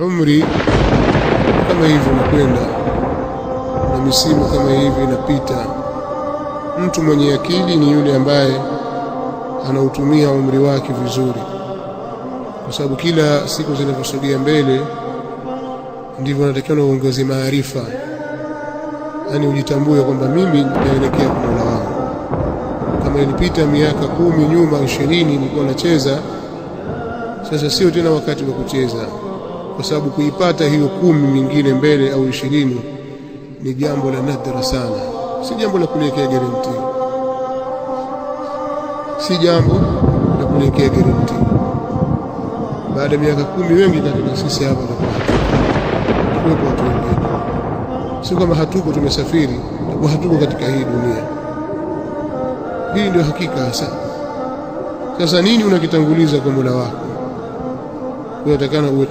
umri kama hivi unakwenda na misimu kama hivi inapita. Mtu mwenye akili ni yule ambaye anautumia umri wake vizuri, kwa sababu kila siku zinavyosogea mbele ndivyo unatakiwa uongeze maarifa, yani ujitambue kwamba mimi naelekea kwa Mola wangu. Kama ilipita miaka 10 nyuma, 20 nilikuwa nacheza, sasa sio tena wakati wa kucheza, kwa sababu kuipata hiyo 10 mingine mbele au 20 ni jambo la nadra sana, si jambo la kuelekea guarantee, si jambo la kuelekea guarantee. Baada ya miaka 10 wengi katika sisi hapa tuko watu wengine, sio kama hatuko tumesafiri, tuko hatuko katika hii dunia. Hii ndio hakika hasa. Sasa nini unakitanguliza kwa Mola wako? Unatakana uwe